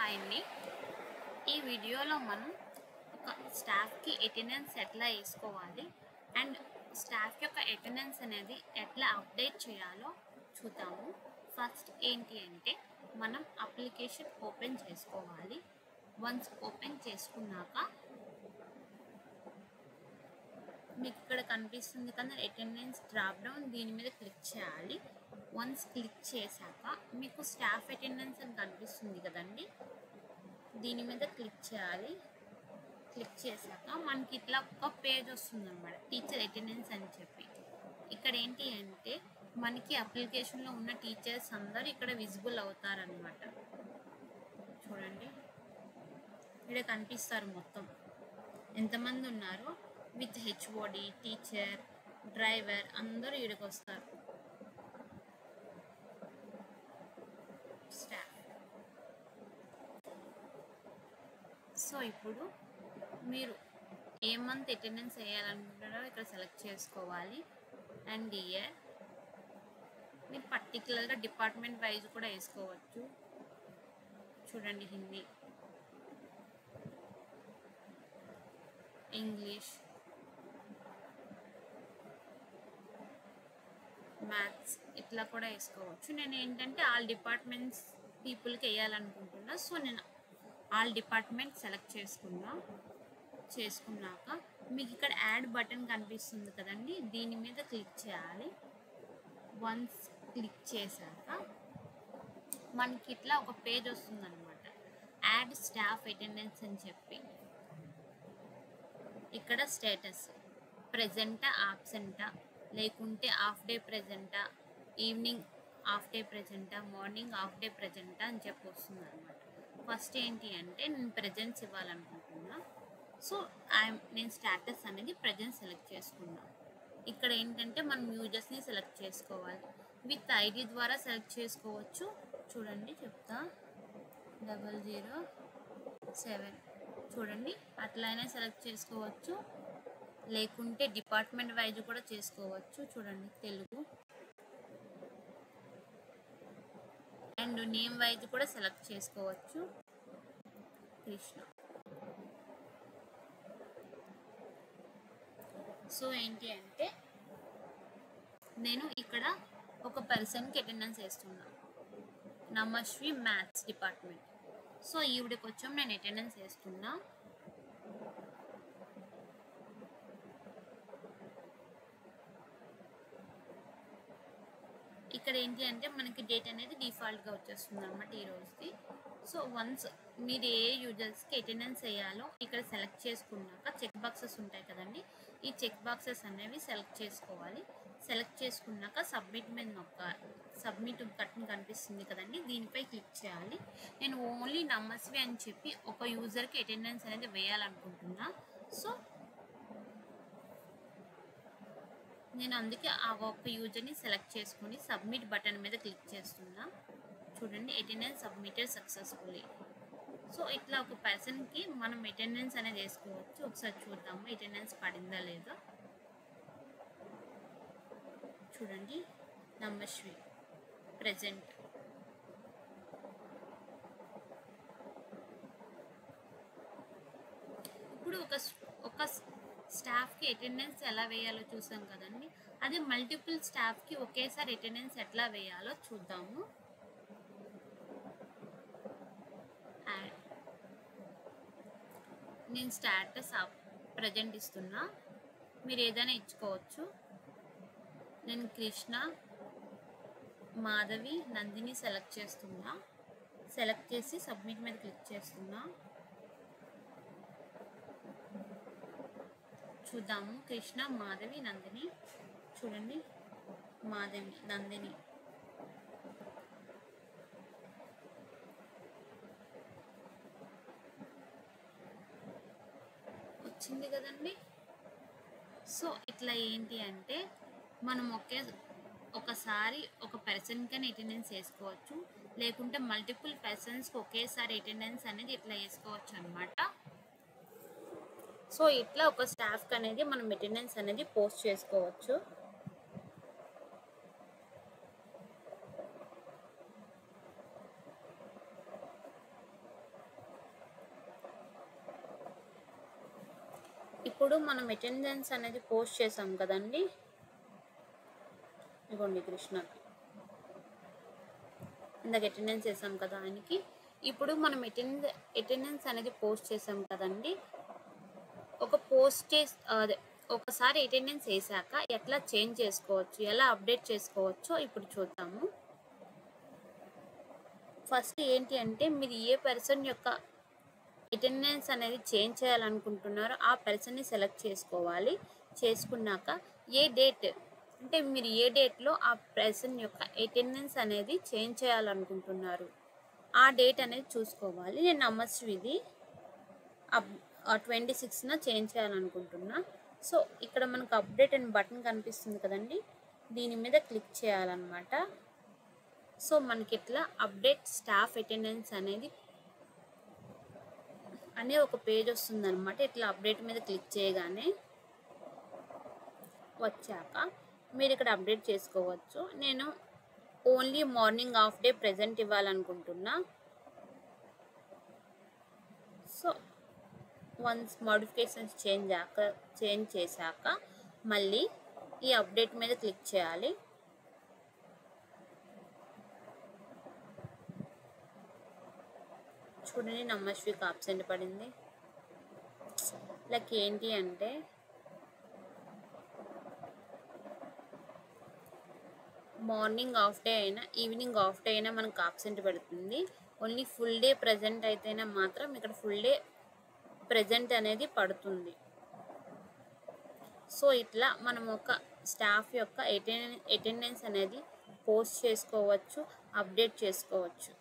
Hi అండి. ఈ వీడియోలో మనం ఒక స్టాఫ్కి అటెండెన్స్ ఎట్లా వేసుకోవాలి అండ్ స్టాఫ్ యొక్క అటెండెన్స్ అనేది ఎట్లా అప్డేట్ చేయాలో చూద్దాము. ఫస్ట్ ఏంటి అంటే మనం అప్లికేషన్ ఓపెన్ చేసుకోవాలి. వన్స్ ఓపెన్ చేసుకున్నాక మీకు ఇక్కడ కనిపిస్తుంది కదా అటెండెన్స్ డ్రాప్ డౌన్, దీని మీద క్లిక్ చేయాలి. వన్స్ క్లిక్ చేశాక మీకు స్టాఫ్ అటెండెన్స్ అని కనిపిస్తుంది కదండి, దీని మీద క్లిక్ చేయాలి. క్లిక్ చేశాక మనకి ఇట్లా ఒక పేజ్ వస్తుంది అనమాట, టీచర్ అటెండెన్స్ అని చెప్పి. ఇక్కడ ఏంటి అంటే మనకి అప్లికేషన్లో ఉన్న టీచర్స్ అందరూ ఇక్కడ విజిబుల్ అవుతారనమాట. చూడండి, ఇక్కడ కనిపిస్తారు మొత్తం ఎంతమంది ఉన్నారో, విత్ హెచ్ఓడి, టీచర్, డ్రైవర్ అందరూ ఇక్కడికి వస్తారు. స్టాఫ్. సో ఇప్పుడు మీరు ఏ మంత్ అటెండెన్స్ వేయాలనుకుంటారో ఇక్కడ సెలెక్ట్ చేసుకోవాలి. అండ్ ఇయర్ మీరు పర్టికులర్గా డిపార్ట్మెంట్ వైజ్ కూడా వేసుకోవచ్చు. చూడండి, హిందీ, ఇంగ్లీష్, మ్యాథ్స్ ఇట్లా కూడా వేసుకోవచ్చు. నేను ఏంటంటే ఆల్ డిపార్ట్మెంట్స్ పీపుల్కి వేయాలనుకుంటున్నా, సో నేను ఆల్ డిపార్ట్మెంట్ సెలెక్ట్ చేసుకున్నాక మీకు ఇక్కడ యాడ్ బటన్ కనిపిస్తుంది కదండి, దీని మీద క్లిక్ చేయాలి. వన్స్ క్లిక్ చేశాక మనకి ఇట్లా ఒక పేజ్ వస్తుందన్నమాట, యాడ్ స్టాఫ్ అటెండెన్స్ అని చెప్పి. ఇక్కడ స్టేటస్ ప్రెజెంటా, ఆబ్సెంటా, లేకుంటే హాఫ్ డే ప్రెజెంటా, ఈవినింగ్ హాఫ్ డే ప్రెజెంటా, మార్నింగ్ హాఫ్ డే ప్రెజెంటా అని చెప్పి వస్తుంది అనమాట. ఫస్ట్ ఏంటి అంటే నేను ప్రెజెన్స్ ఇవ్వాలనుకుంటున్నా, సో నేను స్టేటస్ అనేది ప్రెజెన్స్ సెలెక్ట్ చేసుకున్నా. ఇక్కడ ఏంటంటే మనం యూజర్స్ని సెలెక్ట్ చేసుకోవాలి. విత్ ఐడి ద్వారా సెలెక్ట్ చేసుకోవచ్చు. చూడండి చెప్తా, 007 చూడండి, అట్లయినా సెలెక్ట్ చేసుకోవచ్చు, లేకుంటే డిపార్ట్మెంట్ వైజ్ కూడా చేసుకోవచ్చు. చూడండి, తెలుగు. అండ్ నేమ్ వైజ్ కూడా సెలెక్ట్ చేసుకోవచ్చు, కృష్ణ. సో ఏంటి అంటే నేను ఇక్కడ ఒక పర్సన్కి అటెండెన్స్ వేస్తున్నా, నమశ్రీ మ్యాథ్స్ డిపార్ట్మెంట్. సో ఈవిడకి వచ్చాం నేను అటెండెన్స్ వేస్తున్నా. ఇక్కడ ఏంటి అంటే మనకి డేట్ అనేది డిఫాల్ట్గా వచ్చేస్తుంది అన్నమాట ఈ రోజుది. సో వన్స్ మీరు ఏ యూజర్స్కి అటెండెన్స్ వేయాలో ఇక్కడ సెలెక్ట్ చేసుకున్నాక చెక్ బాక్సెస్ ఉంటాయి కదండి, ఈ చెక్ బాక్సెస్ అనేవి సెలెక్ట్ చేసుకోవాలి. సెలెక్ట్ చేసుకున్నాక సబ్మిట్ మీద సబ్మిట్ బటన్ కనిపిస్తుంది కదండి, దీనిపై క్లిక్ చేయాలి. నేను ఓన్లీ నమస్వి అని చెప్పి ఒక యూజర్కి అటెండెన్స్ అనేది వేయాలనుకుంటున్నా. సో నేను అందుకే ఆ ఒక్క యూజర్ని సెలెక్ట్ చేసుకొని సబ్మిట్ బటన్ మీద క్లిక్ చేస్తున్నా. చూడండి, అటెండెన్స్ సబ్మిటెడ్ సక్సెస్ఫుల్లీ. సో ఇట్లా ఒక పర్సన్కి మనం అటెండెన్స్ అనేది వేసుకోవచ్చు. ఒకసారి చూద్దాము అటెండెన్స్ పడిందా లేదా. చూడండి, నమశ్రీ ప్రెజెంట్. ఇప్పుడు ఒక స్టాఫ్కి అటెండెన్స్ ఎలా వేయాలో చూసాం కదండి, అదే మల్టిపుల్ స్టాఫ్కి ఒకేసారి అటెండెన్స్ ఎట్లా వేయాలో చూద్దాము. నేను స్టేటస్ ప్రజెంట్ ఇస్తున్నా, మీరు ఏదైనా ఇచ్చుకోవచ్చు. నేను కృష్ణ, మాధవి, నందిని సెలెక్ట్ చేస్తున్నా. సెలెక్ట్ చేసి సబ్మిట్ మీద క్లిక్ చేస్తున్నా. చూద్దాము, కృష్ణ, మాధవి, నందిని. చూడండి, మాధవి, నందిని. వచ్చింది కదండి. సో ఇట్లా ఏంటి అంటే మనం ఒకసారి ఒక పర్సన్కి అటెండెన్స్ వేసుకోవచ్చు, లేకుంటే మల్టిపుల్ పర్సన్స్కి ఒకేసారి అటెండెన్స్ అనేది ఇట్లా వేసుకోవచ్చు అనమాట. సో ఇట్లా ఒక స్టాఫ్కి అనేది మనం అటెండెన్స్ అనేది పోస్ట్ చేసుకోవచ్చు. ఇప్పుడు మనం అటెండెన్స్ అనేది పోస్ట్ చేసాం కదండి. ఇదిగోండి కృష్ణకి ఇందాక అటెండెన్స్ వేసాం కదా ఆయనకి. ఇప్పుడు మనం అటెండెన్స్ అనేది పోస్ట్ చేసాం కదండి. అదే ఒకసారి అటెండెన్స్ వేసాక ఎట్లా చేంజ్ చేసుకోవచ్చు, ఎలా అప్డేట్ చేసుకోవచ్చో ఇప్పుడు చూద్దాము. ఫస్ట్ ఏంటి అంటే మీరు ఏ పర్సన్ యొక్క అటెండెన్స్ అనేది చేంజ్ చేయాలనుకుంటున్నారో ఆ పర్సన్ని సెలెక్ట్ చేసుకోవాలి. చేసుకున్నాక ఏ డేట్ అంటే మీరు ఏ డేట్లో ఆ పర్సన్ యొక్క అటెండెన్స్ అనేది చేంజ్ చేయాలనుకుంటున్నారు ఆ డేట్ అనేది చూసుకోవాలి. నేను నమస్విది 26న చేంజ్ చేయాలనుకుంటున్నా. సో ఇక్కడ మనకు అప్డేట్ అనే బటన్ కనిపిస్తుంది కదండి, దీని మీద క్లిక్ చేయాలన్నమాట. సో మనకి ఇట్లా అప్డేట్ స్టాఫ్ అటెండెన్స్ అనేది అనే ఒక పేజ్ వస్తుంది అనమాట. ఇట్లా అప్డేట్ మీద క్లిక్ చేయగానే వచ్చాక మీరు ఇక్కడ అప్డేట్ చేసుకోవచ్చు. నేను only morning half day present ఇవ్వాలనుకుంటున్నా. సో వన్స్ మోడిఫికేషన్స్ చేంజ్ చేశాక మళ్ళీ ఈ అప్డేట్ మీద క్లిక్ చేయాలి. చూడండి నమస్వికి ఆబ్సెంట్ పడింది. లైక్ ఏంటి అంటే మార్నింగ్ హాఫ్ డే అయినా ఈవినింగ్ హాఫ్ డే అయినా మనకు ఆబ్సెంట్ పడుతుంది. ఓన్లీ ఫుల్ డే ప్రజెంట్ అయితేనే మాత్రం ఇక్కడ ఫుల్ డే ప్రజెంట్ అనేది పడుతుంది. సో ఇట్లా మనం ఒక స్టాఫ్ యొక్క అటెండెన్స్ అనేది పోస్ట్ చేసుకోవచ్చు, అప్డేట్ చేసుకోవచ్చు.